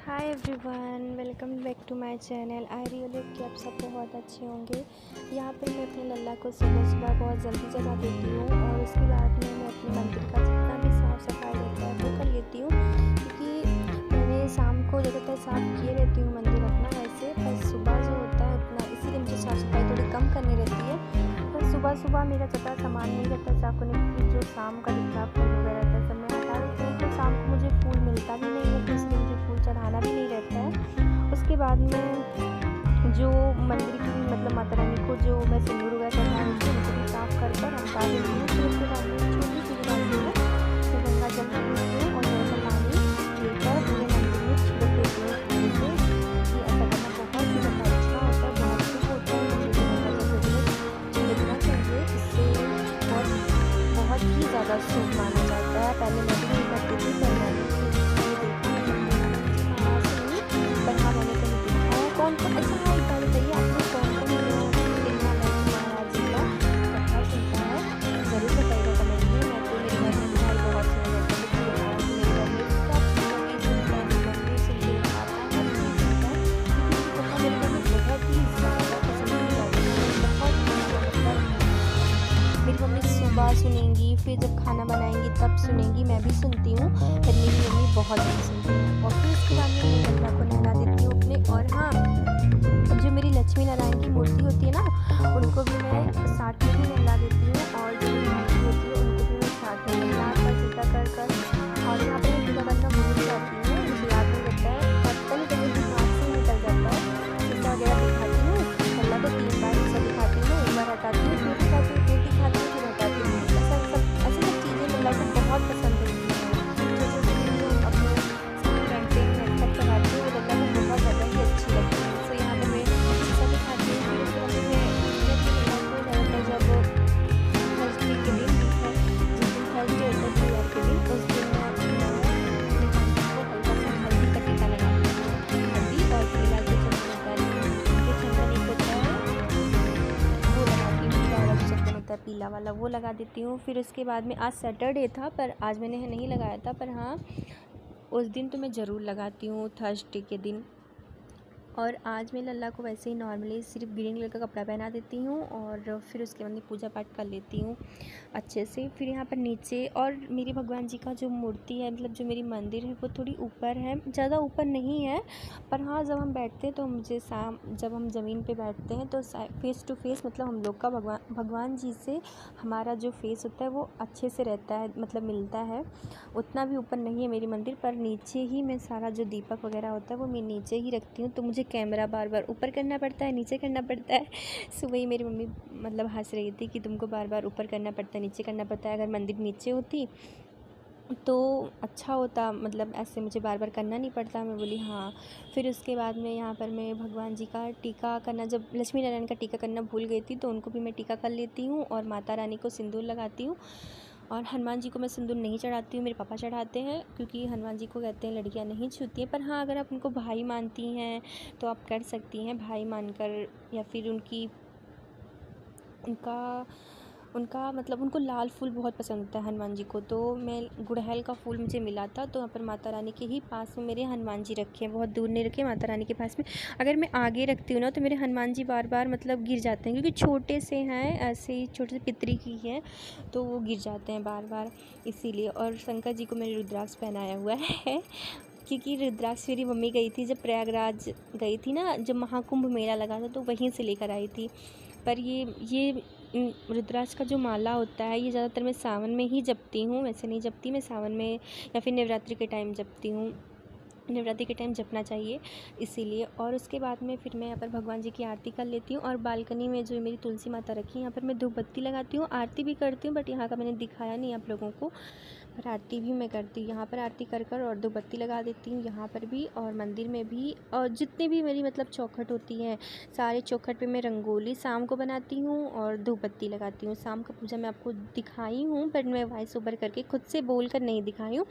Hi everyone, welcome back to my channel. I really hope कि आप सब बहुत अच्छे होंगे। यहाँ पर मैं अपने लल्ला को सुबह सुबह बहुत जल्दी जगा देती हूँ और उसके बाद में मैं अपने मंदिर का जितना भी साफ़ सफाई रहता है वो कर लेती हूँ, क्योंकि मैंने शाम को ज़्यादातर साफ़ किए रहती हूँ मंदिर अपना वैसे, पर सुबह जो होता है उतना, इसीलिए मुझे साफ़ सफाई थोड़ी कम करनी रहती है। पर सुबह सुबह मेरा ज़्यादा सामान नहीं रहता साफ़ करने, क्योंकि जो शाम का जितना फूल वगैरह रहता है सब मैं हटा देती हूँ, तो शाम को मुझे फूल मिलता भी नहीं है, तो इसलिए मुझे फूल चढ़ाना भी नहीं रहता है। उसके बाद में जो मंदिर की मतलब माता रानी को जो मैं सिंदूर वगैरह चढ़ा देती हूँ उनको भी साफ़ कर कर हटा देती हूँ। फिर उसके बाद में छोटी सी बात है, मैं गंगा जल पीती हूँ और थोड़ा सा पानी लेकर पूरे मंदिर में छिड़क देती हूँ पानी से। ये ऐसा करना बहुत ही ज़्यादा अच्छा होता है, बहुत शुभ होता है। मंदिर में गंगा जल छिड़कना चाहिए, इससे बहुत ही ज़्यादा शुभ माना जाता है। पहले मैं भी नहीं करती थी, पर मैंने पर हाँ, मैंने कहीं देखा है कौन कौन। अच्छा हाँ, एक बात बताइए, आपने कौन कौन बिरला लक्ष्मी महाराज जी का कथा सुनता है? ज़रूर बताइएगा कमेंट में। मैं तो मेरे घर में भाई बहुत सुना जाता है, बच्चे बताया कि मेरे घर में सब कभी सुनता है, मेरी मम्मी सुनती है, पापा हर कोई सुनता है, क्योंकि उनकी कथा मेरे घर में बहुत ही ज़्यादा पसंद की जाती है। बहुत ही ज़्यादा, मतलब मेरी मम्मी सुबह सुनेंगी, फिर जब खाना बनाएंगी तब सुनेंगी, मैं भी सुनती हूँ, पर मेरी मम्मी बहुत ज़्यादा सुनती है। और फिर उसके बाद में मैं गंगा को नहला देती हूँ अपने। और हाँ, जो मेरी लक्ष्मी नारायण की मूर्ति होती है ना, उनको भी मैं साथ में ही नहला देती हूँ, और जो मेरी माता होती है उनको भी मैं साथ में नहला कर सीधा कर। और यहाँ पर मैं पूजा करना भूल जाती हूँ, मुझे याद नहीं रहता है, पता नहीं कभी दिमाग से ही निकल जाता है। सीसा वगैरह दिखाती हूँ, अल्लाह को 3 बार सीसा दिखाती हूँ, एक बार हटाती हूँ, फिर दिखाती हूँ, फिर दिखाती हूँ, फिर हटाती हूँ। ऐसी सब चीज़ें अल्लाह को बहुत पसंद होती हैं। छोटे छोटे जो अपने घंटे मेकअप लगाती हूँ, वो अल्लाह को बहुत ज़्यादा ही अच्छी लगती है। सो यहाँ पर मैं शीशा दिखाती हूँ, फिर उसके बाद में मैं अपने अल्लाह को ज़्यादातर जब थर्सडे के दिन है, जिस दिन थर्सडे होता है त्योहार के दिन, उस दिन मैं अपने माता को हल्का सा हल्दी का टीका लगाती हूँ। हल्दी और पीला जो चंदन एक होता है वो लगाती हूँ, पीला वाला जो चंदन होता है पीला वाला वो लगा देती हूँ। फिर उसके बाद में आज सैटरडे था, पर आज मैंने नहीं लगाया था, पर हाँ उस दिन तो मैं ज़रूर लगाती हूँ, थर्सडे के दिन। और आज मैं लल्ला को वैसे ही नॉर्मली सिर्फ ग्रीन कलर का कपड़ा पहना देती हूँ, और फिर उसके बाद में पूजा पाठ कर लेती हूँ अच्छे से। फिर यहाँ पर नीचे, और मेरे भगवान जी का जो मूर्ति है, मतलब जो मेरी मंदिर है, वो थोड़ी ऊपर है, ज़्यादा ऊपर नहीं है, पर हाँ जब हम बैठते हैं तो मुझे जब हम ज़मीन पे बैठते हैं तो फेस टू फेस, मतलब हम लोग का भगवान जी से हमारा जो फेस होता है वो अच्छे से रहता है, मतलब मिलता है। उतना भी ऊपर नहीं है मेरी मंदिर, पर नीचे ही मैं सारा जो दीपक वगैरह होता है वो मैं नीचे ही रखती हूँ, तो मुझे कैमरा बार बार ऊपर करना पड़ता है, नीचे करना पड़ता है। सो वही मेरी मम्मी मतलब हंस रही थी कि तुमको बार बार ऊपर करना पड़ता है, नीचे करना पड़ता है, अगर मंदिर नीचे होती तो अच्छा होता, मतलब ऐसे मुझे बार बार करना नहीं पड़ता। मैं बोली हाँ। फिर उसके बाद में यहाँ पर मैं भगवान जी का टीका करना, जब लक्ष्मी नारायण का टीका करना भूल गई थी, तो उनको भी मैं टीका कर लेती हूँ, और माता रानी को सिंदूर लगाती हूँ। और हनुमान जी को मैं सिंदूर नहीं चढ़ाती हूँ, मेरे पापा चढ़ाते हैं, क्योंकि हनुमान जी को कहते हैं लड़कियाँ नहीं छूती हैं। पर हाँ, अगर आप उनको भाई मानती हैं तो आप कर सकती हैं, भाई मानकर, या फिर उनका उनका मतलब उनको लाल फूल बहुत पसंद होता है हनुमान जी को, तो मैं गुड़हल का फूल मुझे मिला था, तो यहाँ पर माता रानी के ही पास में मेरे हनुमान जी रखे हैं, बहुत दूर नहीं रखे, माता रानी के पास में। अगर मैं आगे रखती हूँ ना तो मेरे हनुमान जी बार बार मतलब गिर जाते हैं, क्योंकि छोटे से हैं, ऐसे ही छोटे से पितरी की हैं, तो वो गिर जाते हैं बार बार, इसीलिए। और शंकर जी को मैंने रुद्राक्ष पहनाया हुआ है क्योंकि रुद्राक्ष मेरी मम्मी गई थी, जब प्रयागराज गई थी ना, जब महाकुंभ मेला लगा था, तो वहीं से लेकर आई थी। पर ये रुद्राक्ष का जो माला होता है, ये ज़्यादातर मैं सावन में ही जपती हूँ, वैसे नहीं जपती मैं सावन में, या फिर नवरात्रि के टाइम जपती हूँ, नवरात्रि के टाइम जपना चाहिए, इसीलिए। और उसके बाद में फिर मैं यहाँ पर भगवान जी की आरती कर लेती हूँ, और बालकनी में जो मेरी तुलसी माता रखी है, यहाँ पर मैं धूप बत्ती लगाती हूँ, आरती भी करती हूँ, बट यहाँ का मैंने दिखाया नहीं आप लोगों को, पर आरती भी मैं करती हूँ। यहाँ पर आरती कर कर और धूप बत्ती लगा देती हूँ, यहाँ पर भी और मंदिर में भी, और जितनी भी मेरी मतलब चौखट होती है, सारे चौखट पे मैं रंगोली शाम को बनाती हूँ और धूप बत्ती लगाती हूँ। शाम का पूजा मैं आपको दिखाई हूँ, बट मैं वॉइस ओवर करके खुद से बोल कर नहीं दिखाई हूँ।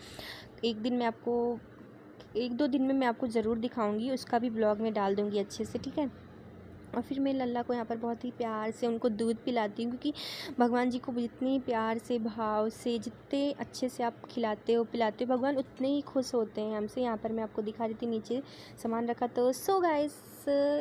एक दो दिन में मैं आपको ज़रूर दिखाऊंगी, उसका भी ब्लॉग में डाल दूंगी अच्छे से, ठीक है। और फिर मैं लल्ला को यहाँ पर बहुत ही प्यार से उनको दूध पिलाती हूँ, क्योंकि भगवान जी को जितनी प्यार से, भाव से, जितने अच्छे से आप खिलाते हो पिलाते हो, भगवान उतने ही खुश होते हैं हमसे। यहाँ पर मैं आपको दिखा रही थी नीचे सामान रखा। तो सो गाइस,